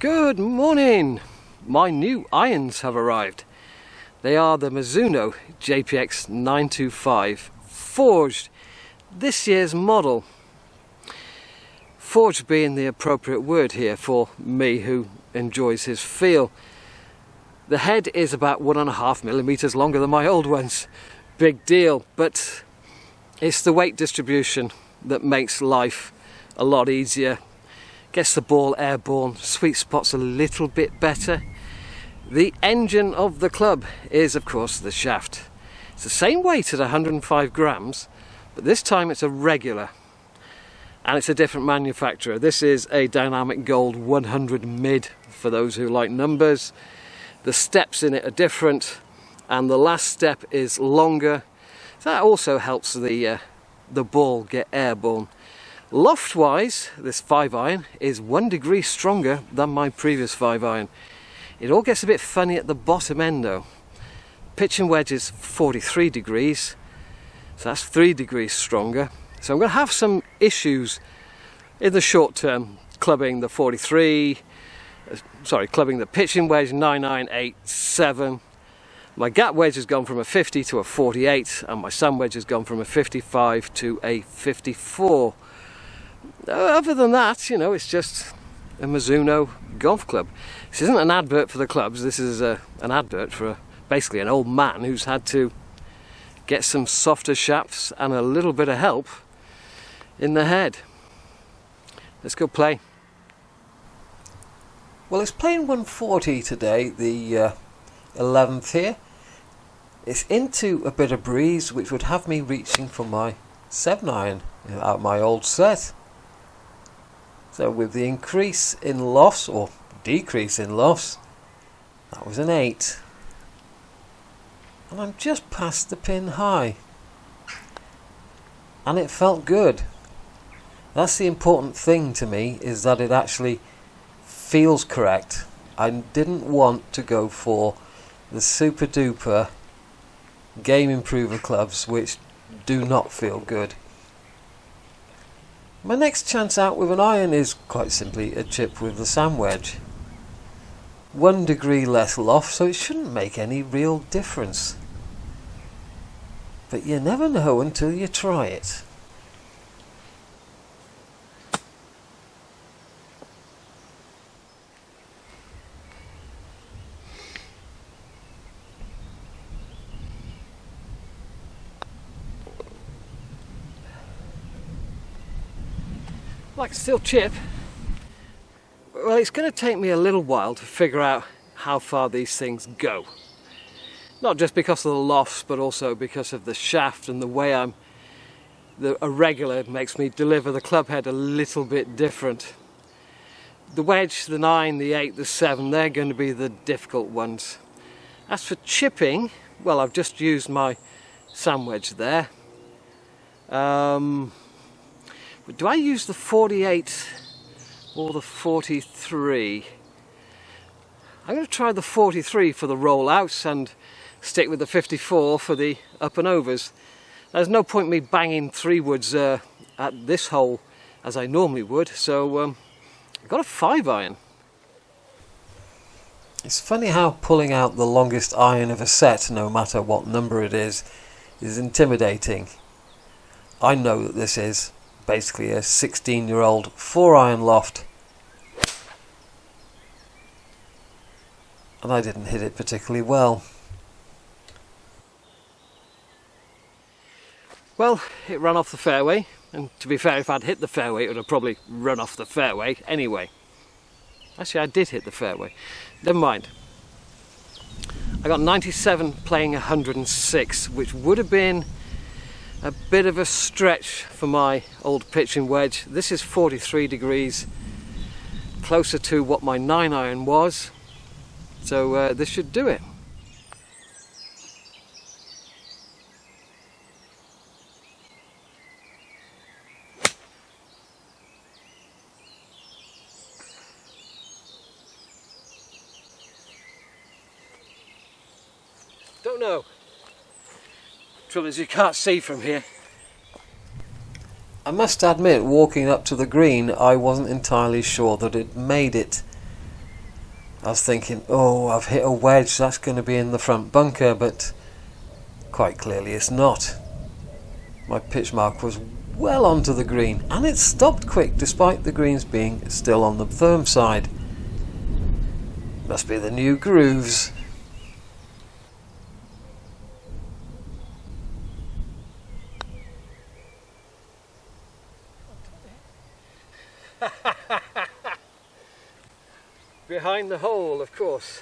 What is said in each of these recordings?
Good morning! My new irons have arrived. They are the Mizuno JPX 925, forged this year's model. Forged being the appropriate word here for me who enjoys his feel. The head is about 1.5mm longer than my old ones. Big deal, but it's the weight distribution that makes life a lot easier. Gets the ball airborne, sweet spots a little bit better. The engine of the club is of course the shaft. It's the same weight at 105 grams, but this time it's a regular. And it's a different manufacturer. This is a Dynamic Gold 100 mid for those who like numbers. The steps in it are different and the last step is longer. So that also helps the ball get airborne. Loft wise, this 5-iron is 1 degree stronger than my previous 5-iron. It all gets a bit funny at the bottom end though. Pitch and wedge is 43 degrees, so that's 3 degrees stronger. So I'm going to have some issues in the short term clubbing the 43, clubbing the pitching wedge 9987. My gap wedge has gone from a 50 to a 48 and my sand wedge has gone from a 55 to a 54. Other than that, you know, it's just a Mizuno golf club. This isn't an advert for the clubs, this is an advert for basically an old man who's had to get some softer shafts and a little bit of help in the head. Let's go play. Well, it's playing 140 today, the 11th here. It's into a bit of breeze, which would have me reaching for my 7-iron out of my old set. So with the increase in loss, or decrease in loss, that was an 8. And I'm just past the pin high. And it felt good. That's the important thing to me, is that it actually feels correct. I didn't want to go for the super duper game improver clubs which do not feel good. My next chance out with an iron is quite simply a chip with the sand wedge. 1 degree less loft, so it shouldn't make any real difference. But you never know until you try it. Like to still chip. Well, it's going to take me a little while to figure out how far these things go. Not just because of the lofts, but also because of the shaft and the way a regular makes me deliver the club head a little bit different. The wedge, the 9, the 8, the 7, they're going to be the difficult ones. As for chipping, well, I've just used my sand wedge there. But do I use the 48 or the 43? I'm going to try the 43 for the rollouts and stick with the 54 for the up and overs. There's no point me banging 3 woods at this hole as I normally would, so I've got a 5-iron. It's funny how pulling out the longest iron of a set, no matter what number it is intimidating. I know that this is basically a 16-year-old 4-iron loft, and I didn't hit it particularly well. Well, it ran off the fairway, and to be fair, if I'd hit the fairway it would have probably run off the fairway anyway. Actually, I did hit the fairway. Never mind. I got 97 playing 106, which would have been a bit of a stretch for my old pitching wedge. This is 43 degrees, closer to what my 9-iron was, so this should do it. Don't know. Trouble is you can't see from here. I must admit, walking up to the green, I wasn't entirely sure that it made it I was thinking, oh, I've hit a wedge, that's going to be in the front bunker, but quite clearly it's not. My pitch mark was well onto the green, and it stopped quick despite the greens being still on the firm side. Must be the new grooves. Behind the hole, of course.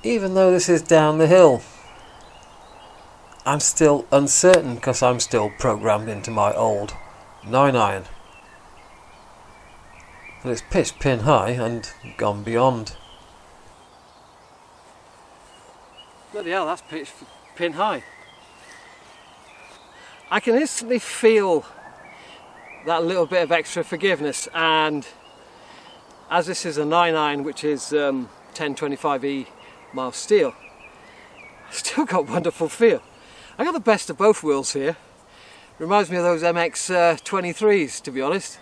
Even though this is down the hill, I'm still uncertain because I'm still programmed into my old 9-iron. But it's pitched pin high and gone beyond. Bloody hell, that's pitched pin high. I can instantly feel that little bit of extra forgiveness, and as this is a 9-iron, which is 1025E mild steel, I've still got wonderful feel. I got the best of both worlds here. Reminds me of those MX 23s, to be honest.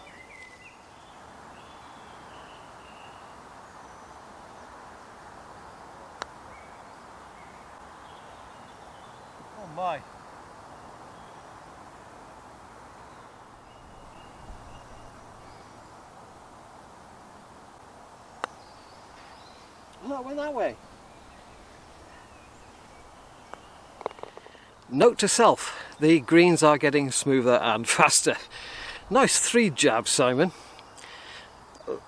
Oh my. No, it went that way. Note to self, the greens are getting smoother and faster. Nice 3 jabs, Simon.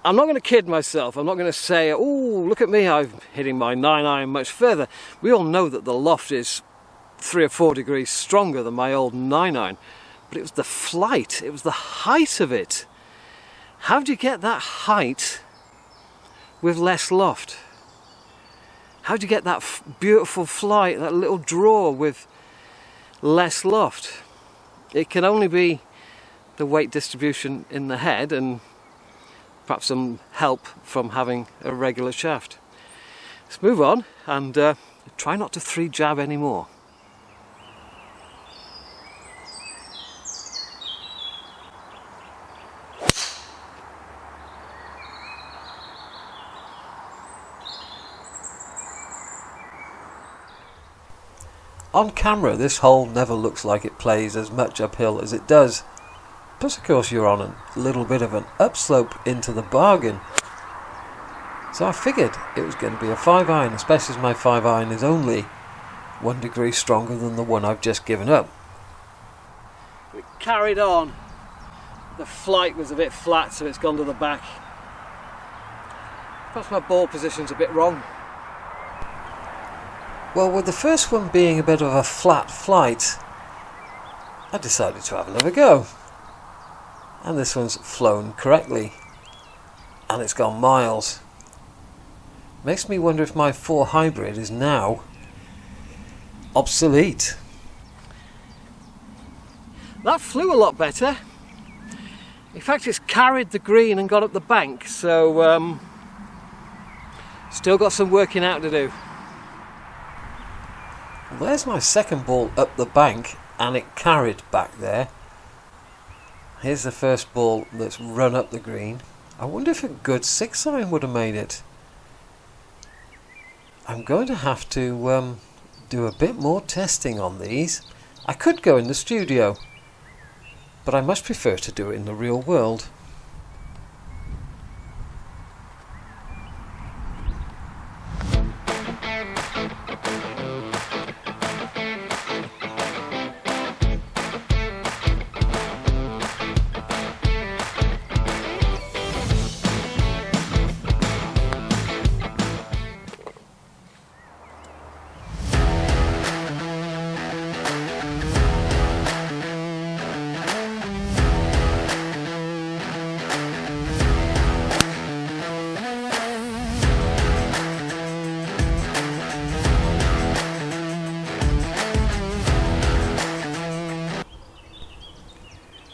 I'm not going to kid myself. I'm not going to say, oh, look at me, I'm hitting my 9-iron much further. We all know that the loft is 3 or 4 degrees stronger than my old 9-iron. But it was the flight, it was the height of it. How do you get that height with less loft? How do you get that beautiful flight, that little draw with less loft? It can only be the weight distribution in the head and perhaps some help from having a regular shaft. Let's move on and try not to 3 jab anymore. On camera, this hole never looks like it plays as much uphill as it does. Plus, of course, you're on a little bit of an upslope into the bargain. So I figured it was going to be a 5-iron, especially as my 5-iron is only 1 degree stronger than the one I've just given up. We carried on. The flight was a bit flat, so it's gone to the back. Perhaps my ball position's a bit wrong. Well, with the first one being a bit of a flat flight, I decided to have another go. And this one's flown correctly. And it's gone miles. Makes me wonder if my 4 hybrid is now obsolete. That flew a lot better. In fact, it's carried the green and got up the bank, so still got some working out to do. There's my second ball up the bank, and it carried back there. Here's the first ball that's run up the green. I wonder if a good 6-iron would have made it. I'm going to have to do a bit more testing on these. I could go in the studio, but I much prefer to do it in the real world.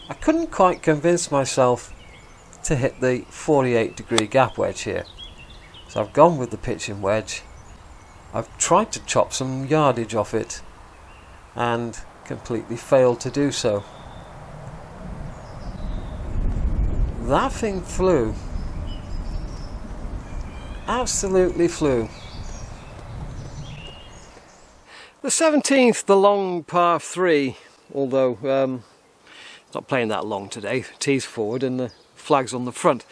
I couldn't quite convince myself to hit the 48-degree gap wedge here. So I've gone with the pitching wedge. I've tried to chop some yardage off it and completely failed to do so. That thing flew. Absolutely flew. The 17th, the long par 3, although it's not playing that long today. Tees forward and the flag's on the front.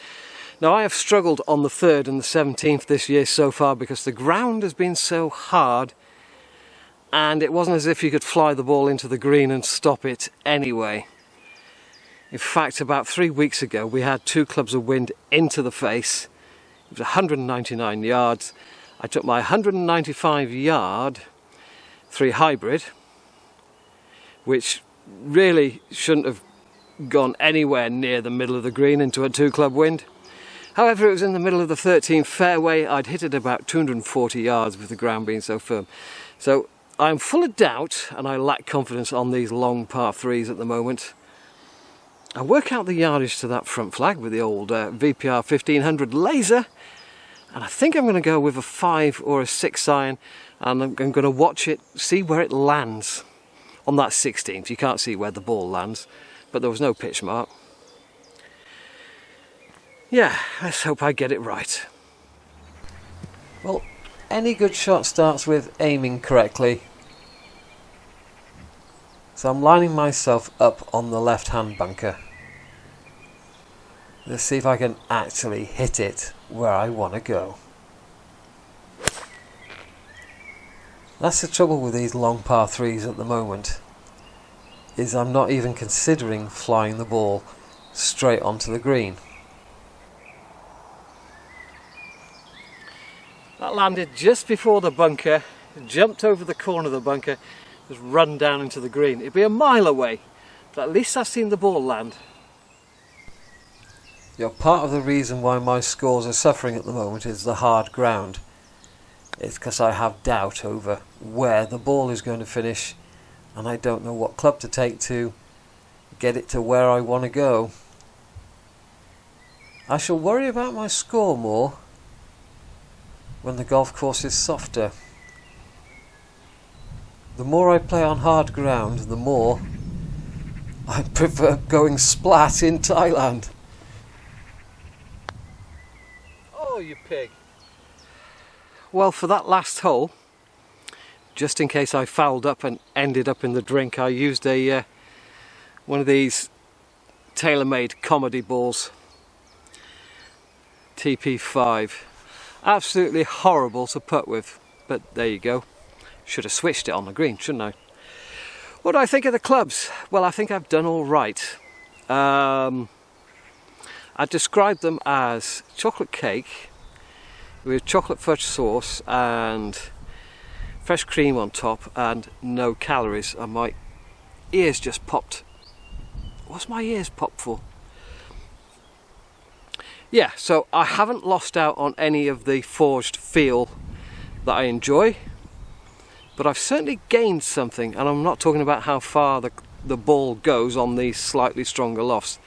Now I have struggled on the 3rd and the 17th this year so far because the ground has been so hard and it wasn't as if you could fly the ball into the green and stop it anyway. In fact, about 3 weeks ago we had 2 clubs of wind into the face. It was 199 yards. I took my 195 yard 3 hybrid, which really shouldn't have gone anywhere near the middle of the green into a 2 club wind. However, it was in the middle of the 13th fairway. I'd hit it about 240 yards with the ground being so firm. So I'm full of doubt and I lack confidence on these long par 3s at the moment. I work out the yardage to that front flag with the old VPR 1500 laser, and I think I'm going to go with a 5 or a 6 iron, and I'm going to watch it, see where it lands on that 16th. You can't see where the ball lands, but there was no pitch mark. Yeah, let's hope I get it right. Well, any good shot starts with aiming correctly. So I'm lining myself up on the left-hand bunker. Let's see if I can actually hit it where I want to go. That's the trouble with these long par 3s at the moment, is I'm not even considering flying the ball straight onto the green. That landed just before the bunker, jumped over the corner of the bunker, just run down into the green. It'd be a mile away, but at least I've seen the ball land. You know, part of the reason why my scores are suffering at the moment is the hard ground. It's because I have doubt over where the ball is going to finish, and I don't know what club to take to get it to where I want to go. I shall worry about my score more when the golf course is softer. The more I play on hard ground, the more I prefer going splat in Thailand. Oh, you pig. Well, for that last hole, just in case I fouled up and ended up in the drink, I used a one of these tailor-made comedy balls, TP5. Absolutely horrible to putt with, but there you go. Should have switched it on the green, shouldn't I? What do I think of the clubs? Well, I think I've done all right. I described them as chocolate cake with chocolate fudge sauce and fresh cream on top and no calories, and my ears just popped. What's my ears popped for? Yeah, so I haven't lost out on any of the forged feel that I enjoy, but I've certainly gained something, and I'm not talking about how far the ball goes on these slightly stronger lofts.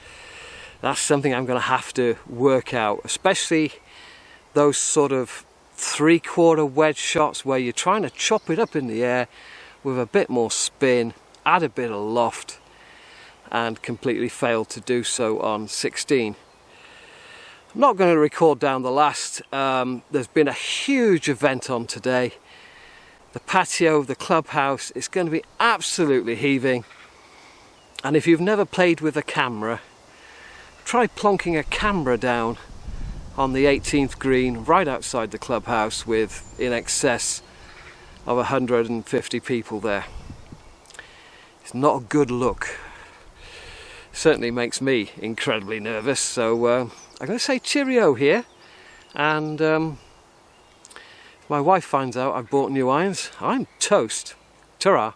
That's something I'm going to have to work out, especially those sort of 3/4 wedge shots where you're trying to chop it up in the air with a bit more spin, add a bit of loft, and completely failed to do so on 16. I'm not going to record down the last. There's been a huge event on today. The patio of the clubhouse is going to be absolutely heaving, and if you've never played with a camera, try plonking a camera down on the 18th green right outside the clubhouse with in excess of 150 people there. It's not a good look. Certainly makes me incredibly nervous, so I'm going to say cheerio here, and if my wife finds out I've bought new irons, I'm toast. Ta-ra.